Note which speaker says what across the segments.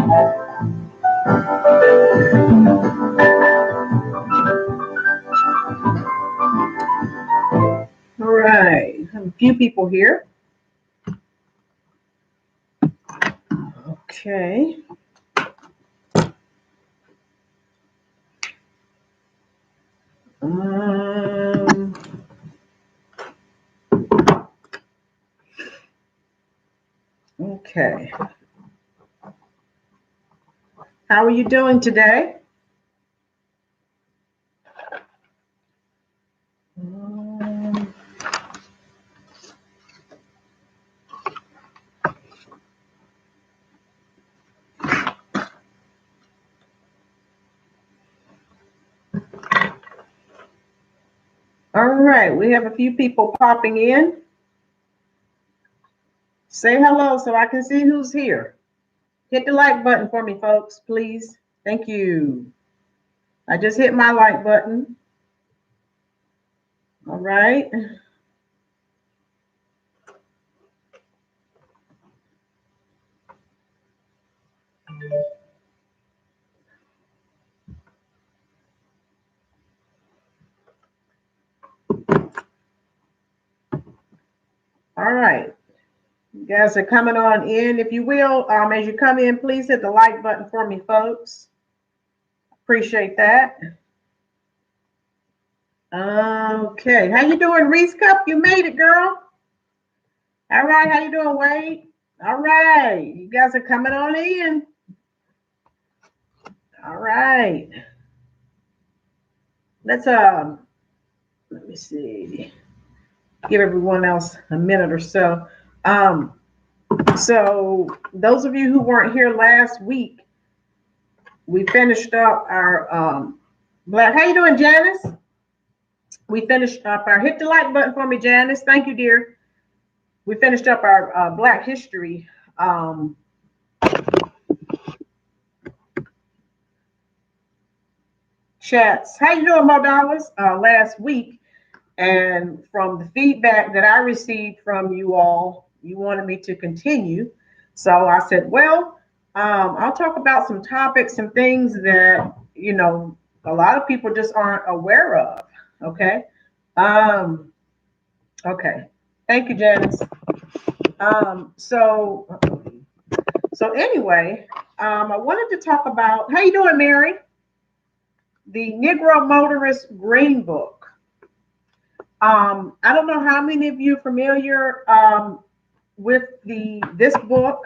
Speaker 1: All right, I have a few people here. Okay. Okay. How are you doing today? All right, we have a few people popping in. Say hello so I can see who's here. Hit the like button for me, folks, please. Thank you. I just hit my like button. All right. All right. You guys are coming on in. If you will, as you come in, please hit the like button for me, folks. Appreciate that. Okay. How you doing, Reese Cup? You made it, girl. All right. How you doing, Wade? All right. You guys are coming on in. All right. Let's let me see. Give everyone else a minute or so. So those of you who weren't here last week, we finished up our Black. How you doing, Janice? We finished up our, hit the like button for me, Janice. Thank you, dear. We finished up our Black History chats. How you doing, Mo Dollars? Last week, and from the feedback that I received from you all, you wanted me to continue. So I said, well, I'll talk about some topics and things that, you know, a lot of people just aren't aware of. Okay. Okay. Thank you, Janice. So anyway, I wanted to talk about, how you doing, Mary? The Negro Motorist Green Book. I don't know how many of you are familiar with this book.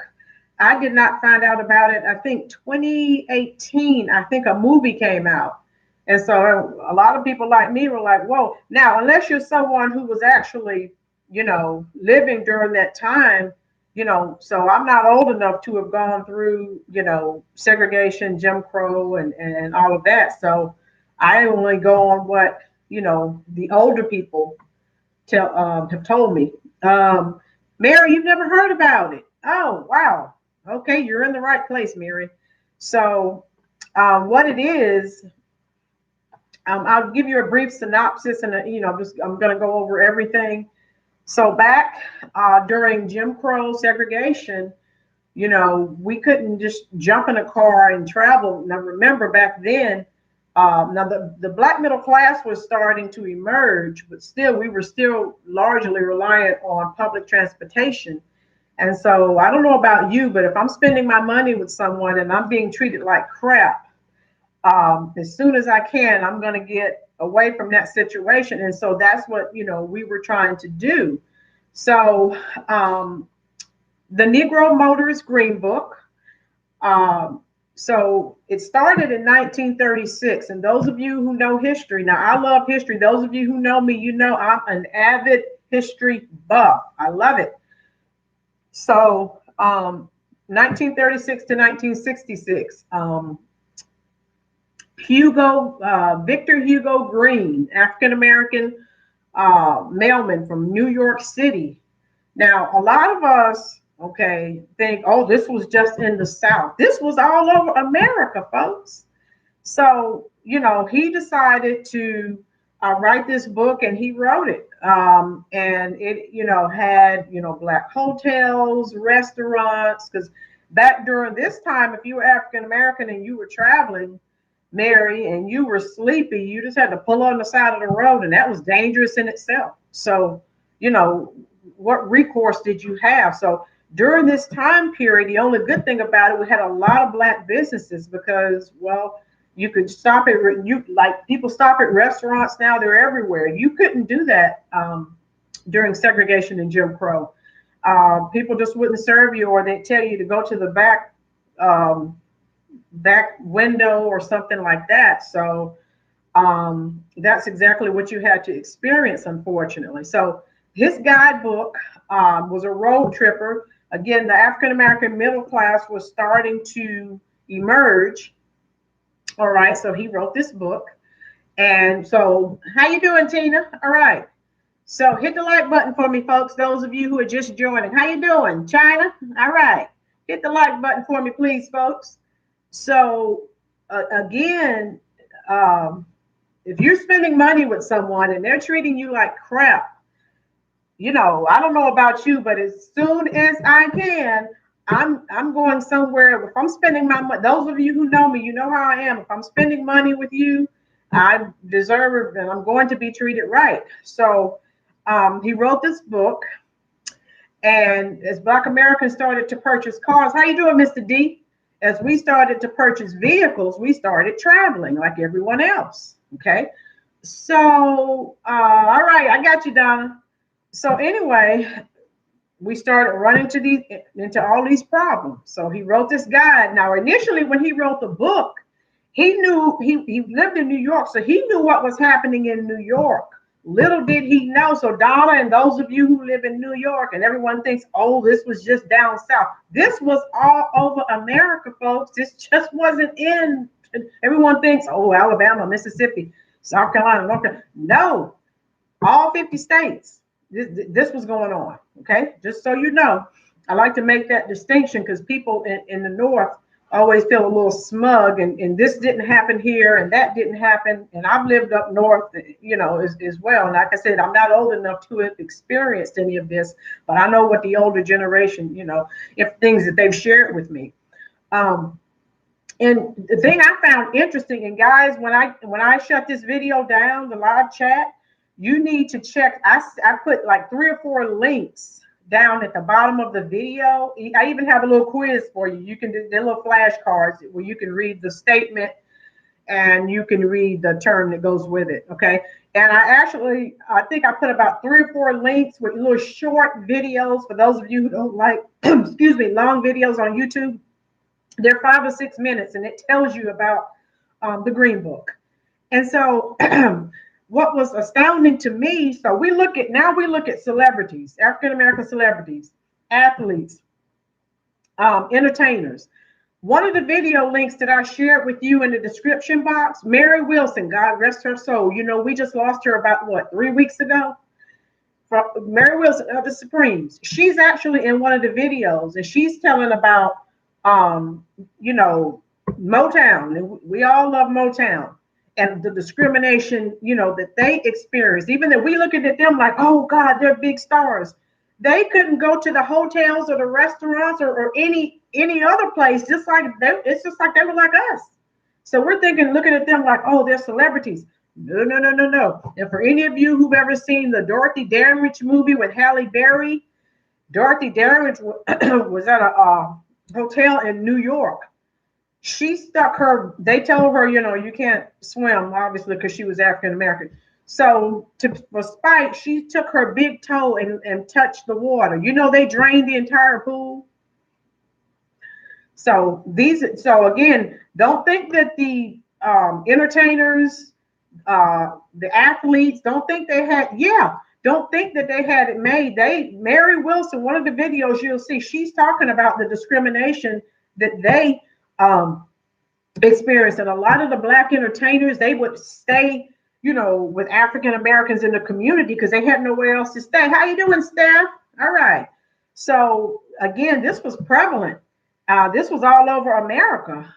Speaker 1: I did not find out about it. I think 2018, I think a movie came out. And so a lot of people like me were like, whoa. Now, unless you're someone who was actually, you know, living during that time, you know, so I'm not old enough to have gone through, you know, segregation, Jim Crow, and all of that. So I only go on what, you know, the older people have told me. Mary, you've never heard about it. Oh, wow. Okay, you're in the right place, Mary. So what it is, I'll give you a brief synopsis, and you know, I'm going to go over everything. So back during Jim Crow segregation, you know, we couldn't just jump in a car and travel. Now remember, back then, now the black middle class was starting to emerge, but still we were still largely reliant on public transportation. And so I don't know about you, but if I'm spending my money with someone and I'm being treated like crap, as soon as I can, I'm going to get away from that situation. And so that's what, you know, we were trying to do. So the Negro Motorist Green Book. So it started in 1936. And those of you who know history, now I love history. Those of you who know me, you know I'm an avid history buff. I love it. So 1936 to 1966. Victor Hugo Green, African-American mailman from New York City. Now, a lot of us, okay, think, oh, this was just in the South. This was all over America, folks. So, you know, he decided to write this book, and he wrote it. And it, you know, had, you know, black hotels, restaurants, because back during this time, if you were African American and you were traveling, Mary, and you were sleepy, you just had to pull on the side of the road, and that was dangerous in itself. So, you know, what recourse did you have? So during this time period, the only good thing about it, we had a lot of black businesses because, well, you could stop at you like people stop at restaurants now; they're everywhere. You couldn't do that during segregation and Jim Crow. People just wouldn't serve you, or they'd tell you to go to the um, back window or something like that. So that's exactly what you had to experience, unfortunately. So his guidebook was a road tripper. Again, the African American middle class was starting to emerge. All right, so he wrote this book. And so, how you doing, Tina? All right. So hit the like button for me, folks. Those of you who are just joining, how you doing, China? All right, hit the like button for me, please, folks. So again, um, if you're spending money with someone and they're treating you like crap, you know, I don't know about you, but as soon as I can, I'm going somewhere. If I'm spending my money, those of you who know me, you know how I am. If I'm spending money with you, I deserve it, and I'm going to be treated right. So he wrote this book, and as Black Americans started to purchase cars, how you doing, Mr. D? As we started to purchase vehicles, we started traveling like everyone else. Okay, so all right, I got you, Donna. So anyway, we started running into all these problems. So he wrote this guide. Now, initially, when he wrote the book, he knew he lived in New York, so he knew what was happening in New York. Little did he know. So Donna and those of you who live in New York, and everyone thinks, oh, this was just down south. This was all over America, folks. This just wasn't in. Everyone thinks, oh, Alabama, Mississippi, South Carolina, North Carolina. No, all 50 states. This was going on. Okay, just so you know, I like to make that distinction because people in the North always feel a little smug, and this didn't happen here and that didn't happen. And I've lived up north, you know, as well. And like I said, I'm not old enough to have experienced any of this, but I know what the older generation, you know, if things that they've shared with me. And the thing I found interesting, and guys, when I shut this video down, the live chat, you need to check. I put like 3 or 4 links down at the bottom of the video. I even have a little quiz for you. You can do the little flashcards where you can read the statement and you can read the term that goes with it. Okay. And I think I put about 3 or 4 links with little short videos for those of you who don't like, excuse me, long videos on YouTube. They're 5 or 6 minutes, and it tells you about the Green Book. And so what was astounding to me, so we look at celebrities, African American celebrities, athletes, entertainers. One of the video links that I shared with you in the description box, Mary Wilson, God rest her soul. You know, we just lost her about 3 weeks ago. Mary Wilson of the Supremes. She's actually in one of the videos, and she's telling about you know, Motown, and we all love Motown, and the discrimination, you know, that they experienced. Even that we looking at them like, oh God, they're big stars. They couldn't go to the hotels or the restaurants or any other place, it's just like they were like us. So we're looking at them like, oh, they're celebrities. No. And for any of you who've ever seen the Dorothy Dandridge movie with Halle Berry, Dorothy Dandridge was at a hotel in New York. They told her, you know, you can't swim, obviously, because she was African American. So for spite, she took her big toe and touched the water. You know, they drained the entire pool. So again, don't think that the entertainers, the athletes, don't think they had it made. Mary Wilson, one of the videos you'll see, she's talking about the discrimination that they experienced. And a lot of the Black entertainers, they would stay, you know, with African Americans in the community because they had nowhere else to stay. How you doing, Steph? All right. So again, this was prevalent. This was all over America.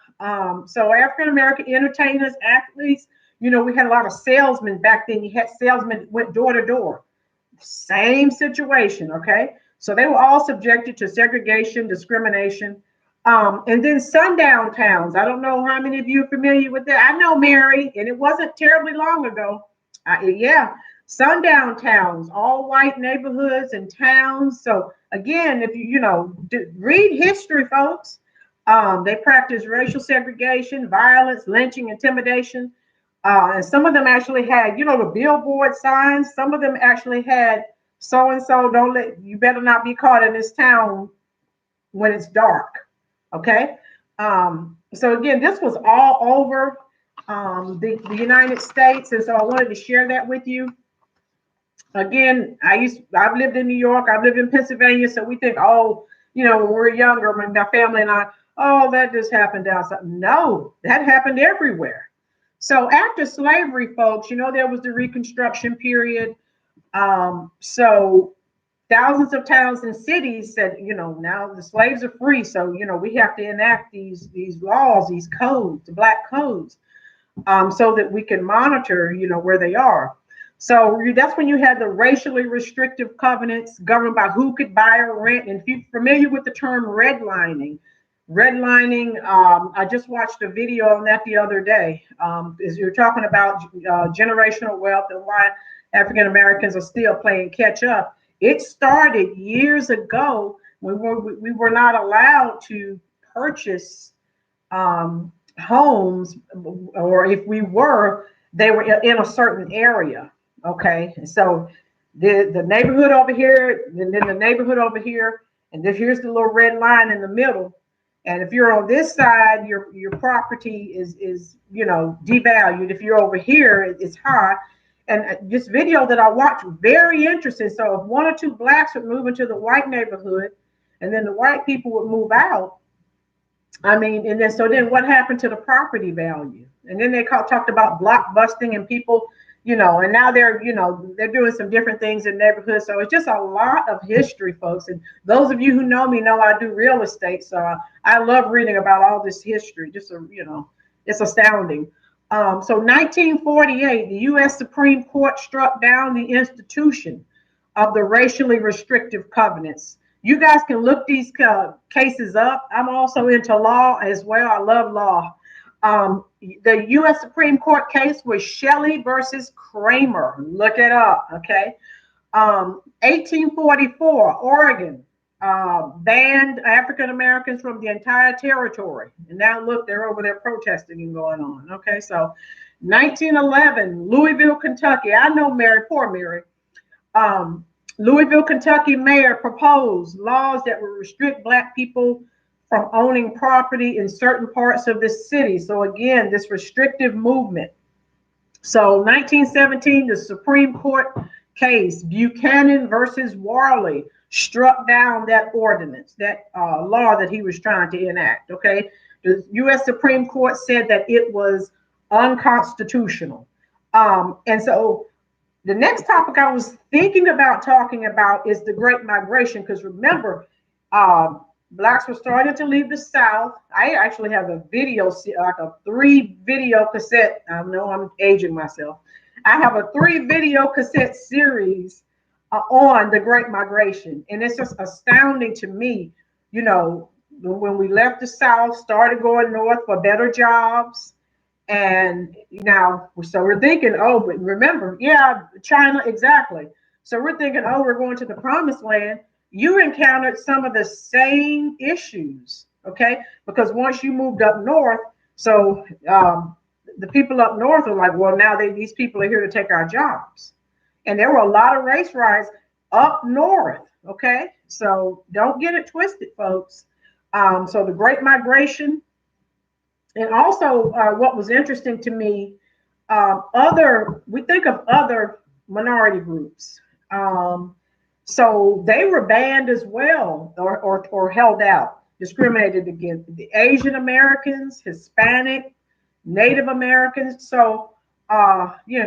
Speaker 1: So African American entertainers, athletes, you know, we had a lot of salesmen back then. You had salesmen went door to door. Same situation, okay? So they were all subjected to segregation, discrimination. And then sundown towns. I don't know how many of you are familiar with that. I know, Mary, and it wasn't terribly long ago. Yeah, sundown towns, all white neighborhoods and towns. So again, if read history, folks. They practiced racial segregation, violence, lynching, intimidation. And some of them actually had, the billboard signs. Some of them actually had so and so. You better not be caught in this town when it's dark. Okay. So again, this was all over the United States, and so I wanted to share that with you. Again, I've lived in New York, I've lived in Pennsylvania, so we think, oh, when we're younger, my family and I, oh, that just happened down south. No, that happened everywhere. So after slavery, folks, there was the Reconstruction period. So thousands of towns and cities said, now the slaves are free, so we have to enact these laws, these codes, the black codes, so that we can monitor, where they are. So that's when you had the racially restrictive covenants governed by who could buy or rent. And if you're familiar with the term redlining, I just watched a video on that the other day. As you're talking about generational wealth and why African Americans are still playing catch up. It started years ago when we were not allowed to purchase homes, or if we were, they were in a certain area. Okay, so the neighborhood over here, and then the neighborhood over here, and then here's the little red line in the middle. And if you're on this side, your property is devalued. If you're over here, it's high. And this video that I watched, very interesting. So if one or two blacks would move into the white neighborhood, and then the white people would move out, then what happened to the property value? And then they talked about block busting and people, and now they're doing some different things in neighborhoods. So it's just a lot of history, folks. And those of you who know me know I do real estate. So I love reading about all this history. It's astounding. So 1948, the U.S. Supreme Court struck down the institution of the racially restrictive covenants. You guys can look these cases up. I'm also into law as well. I love law. The U.S. Supreme Court case was Shelley versus Kramer. Look it up, okay? 1844, Oregon banned African Americans from the entire territory. And now look, they're over there protesting and going on. Okay, so 1911, Louisville, Kentucky. I know Mary, poor Mary. Louisville, Kentucky mayor proposed laws that would restrict Black people from owning property in certain parts of the city. So again, this restrictive movement. So 1917, the Supreme Court case, Buchanan versus Warley, struck down that ordinance, that law that he was trying to enact, okay? The U.S. Supreme Court said that it was unconstitutional. And so the next topic I was thinking about talking about is the Great Migration, because remember, Blacks were starting to leave the South. I actually have a video, like a 3-video cassette. I know I'm aging myself. I have a 3-video cassette series on the Great Migration. And it's just astounding to me, when we left the South, started going north for better jobs. And now, so we're thinking, oh, but remember, yeah, China, exactly. So we're thinking, oh, we're going to the promised land. You encountered some of the same issues, okay? Because once you moved up north, so the people up north are like, well, now these people are here to take our jobs. And there were a lot of race riots up north, okay? So don't get it twisted, folks. So the Great Migration, and also what was interesting to me, we think of other minority groups. So they were banned as well, or held out, discriminated against. The Asian Americans, Hispanic, Native Americans. So,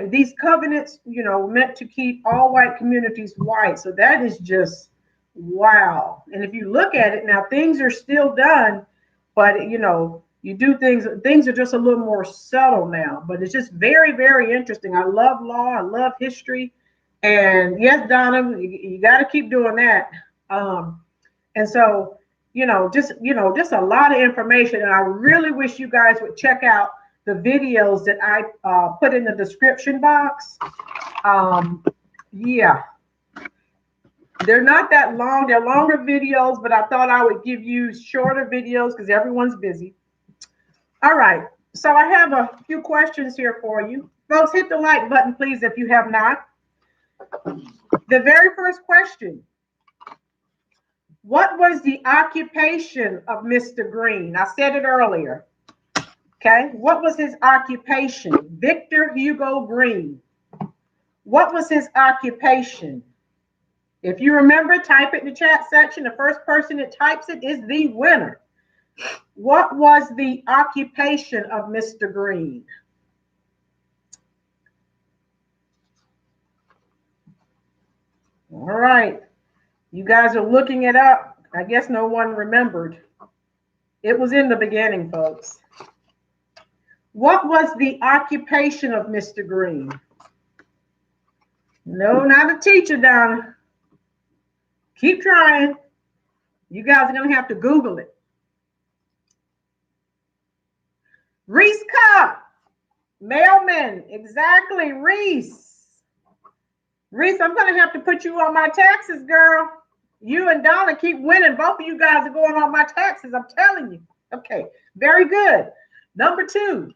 Speaker 1: these covenants, meant to keep all white communities white. So that is just wow. And if you look at it now, things are still done, but you do things are just a little more subtle now. But it's just very, very interesting. I love law. I love history. And yes, Donna, you got to keep doing that. And so just a lot of information. And I really wish you guys would check out the videos that I put in the description box. Yeah, they're not that long. They're longer videos, but I thought I would give you shorter videos because everyone's busy. All right. So I have a few questions here for you. Folks, hit the like button, please, if you have not. The very first question. What was the occupation of Mr. Green? I said it earlier. Okay. What was his occupation? Victor Hugo Green. What was his occupation? If you remember, type it in the chat section. The first person that types it is the winner. What was the occupation of Mr. Green? All right. You guys are looking it up. I guess no one remembered. It was in the beginning, folks. What was the occupation of Mr. Green? No, not a teacher, Donna. Keep trying. You guys are going to have to Google it. Reese Cup. Mailman. Exactly, Reese. Reese, I'm going to have to put you on my taxes, girl. You and Donna keep winning. Both of you guys are going on my taxes. I'm telling you. Okay, very good. Number 2.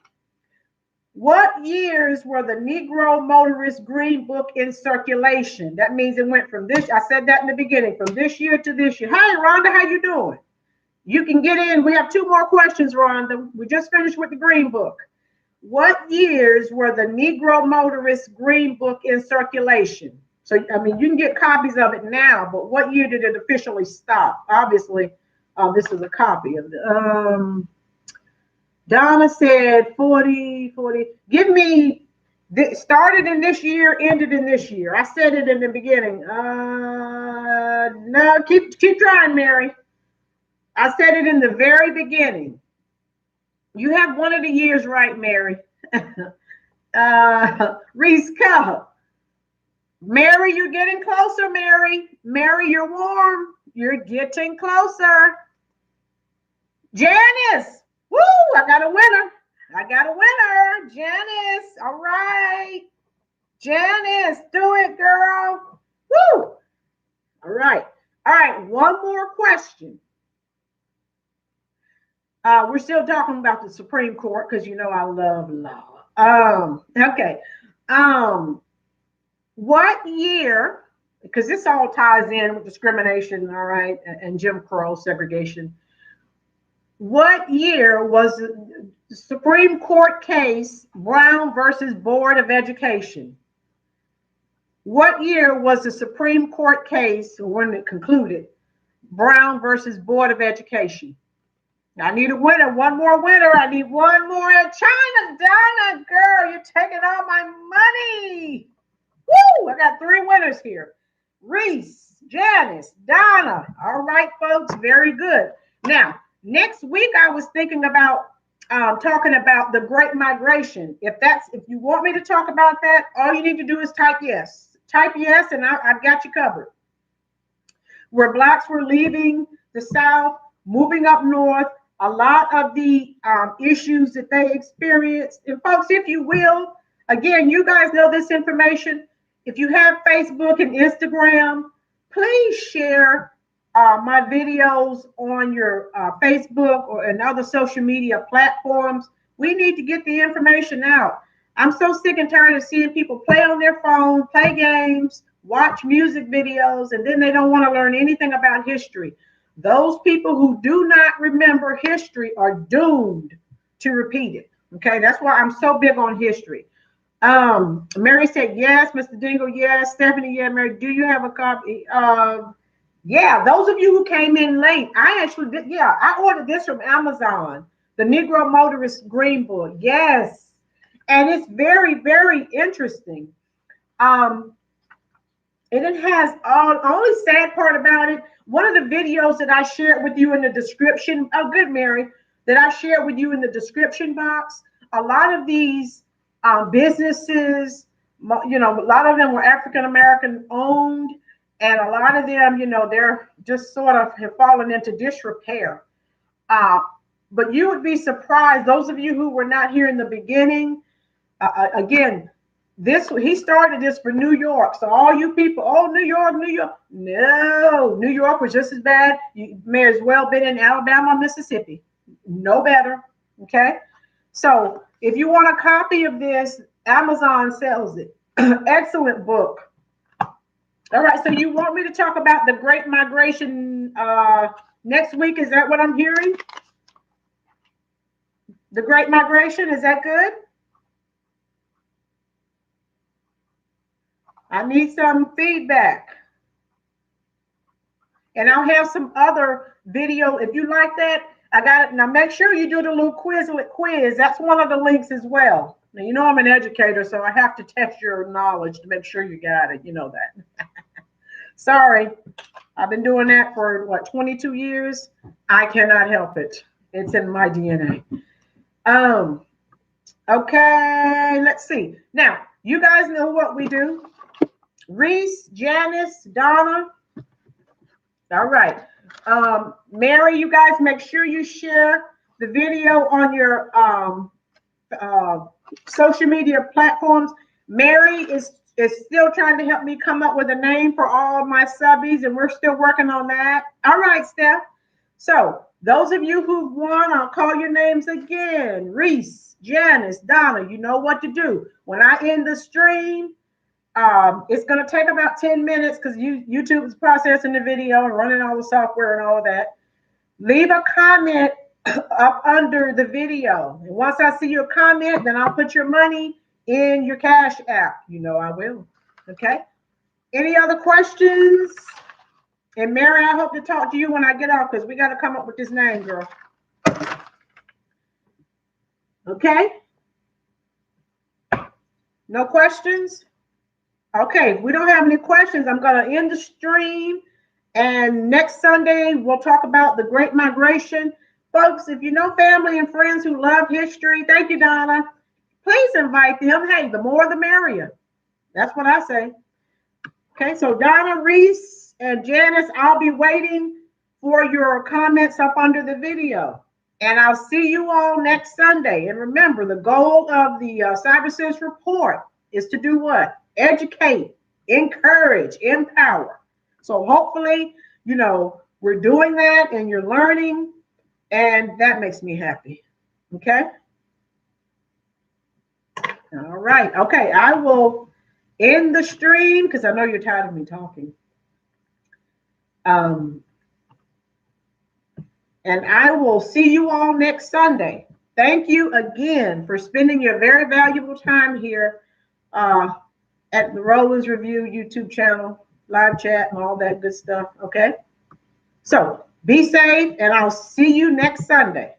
Speaker 1: What years were the Negro Motorist Green Book in circulation? That means it went from this. I said that in the beginning, from this year to this year. Hey, Rhonda, how you doing? You can get in. We have 2 more questions, Rhonda. We just finished with the Green Book. What years were the Negro Motorist Green Book in circulation? So, I mean, you can get copies of it now, but what year did it officially stop? Obviously, this is a copy of the. Donna said 40. Give me, started in this year, ended in this year. I said it in the beginning. No, keep trying, Mary. I said it in the very beginning. You have one of the years right, Mary. Reese Cup. Mary, you're getting closer, Mary. Mary, you're warm. You're getting closer. Janice. Woo, I got a winner. Janice. All right. Janice, do it, girl. Woo. All right. One more question. We're still talking about the Supreme Court because you know I love law. Okay. What year, because this all ties in with discrimination, all right, and Jim Crow, segregation. What year was the Supreme Court case Brown versus Board of Education? What year was the Supreme Court case, when it concluded, Brown versus Board of Education? I need a winner. One more winner. I need one more. China, Donna, girl, you're taking all my money. Woo! I got 3 winners here. Reese, Janice, Donna. All right, folks. Very good. Now, next week, I was thinking about talking about the Great Migration. If you want me to talk about that, all you need to do is type yes. Type yes, and I've got you covered. Where Blacks were leaving the South, moving up north, a lot of the issues that they experienced. And folks, if you will, again, you guys know this information. If you have Facebook and Instagram, please share my videos on your Facebook or and other social media platforms. We need to get the information out. I'm so sick and tired of seeing people play on their phone, play games, watch music videos, and then they don't want to learn anything about history. Those people who do not remember history are doomed to repeat it. Okay, that's why I'm so big on history. Mary said yes. Mr. Dingle, yes. Stephanie, yeah. Mary, do you have a copy? Yeah, those of you who came in late, I actually did. Yeah, I ordered this from Amazon, the Negro Motorist Green Book. Yes, and it's very, very interesting. And it has only sad part about it. One of the videos that I shared with you in the description, oh, good, Mary, that I shared with you in the description box, a lot of these businesses, a lot of them were African-American owned, And a lot of them, they're just sort of have fallen into disrepair. Uh, but you would be surprised, those of you who were not here in the beginning, again, he started this for New York. So all you people, oh, New York, New York. No, New York was just as bad. You may as well been in Alabama, Mississippi. No better. Okay. So if you want a copy of this, Amazon sells it. Excellent book. All right. So you want me to talk about the Great Migration next week? Is that what I'm hearing? The Great Migration, is that good? I need some feedback. And I'll have some other video. If you like that, I got it. Now make sure you do the little Quizlet quiz. That's one of the links as well. Now, you know I'm an educator, so I have to test your knowledge to make sure you got it. You know that. Sorry. I've been doing that for, 22 years? I cannot help it. It's in my DNA. Okay, let's see. Now, you guys know what we do. Reese, Janice, Donna. All right. Mary, you guys make sure you share the video on your social media platforms. Mary is still trying to help me come up with a name for all my subbies, and we're still working on that. All right, Steph. So those of you who won, I'll call your names again. Reese, Janice, Donna, you know what to do. When I end the stream, it's going to take about 10 minutes because YouTube is processing the video and running all the software and all of that. Leave a comment up under the video. And once I see your comment, then I'll put your money in your Cash App. You know I will. Okay. Any other questions? And Mary, I hope to talk to you when I get off because we got to come up with this name, girl. Okay. No questions? Okay, if we don't have any questions, I'm going to end the stream. And next Sunday, we'll talk about the Great Migration. Folks, if you know family and friends who love history, thank you, Donna. Please invite them. Hey, the more the merrier. That's what I say. Okay, so Donna, Reese, and Janice, I'll be waiting for your comments up under the video. And I'll see you all next Sunday. And remember, the goal of the Sibert Sense Report is to do what? Educate, encourage, empower. So hopefully, we're doing that and you're learning, and that makes me happy. Okay? All right. Okay, I will end the stream because I know you're tired of me talking. And I will see you all next Sunday. Thank you again for spending your very valuable time here at the Rollins Review YouTube channel, live chat, and all that good stuff. Okay. So be safe, and I'll see you next Sunday.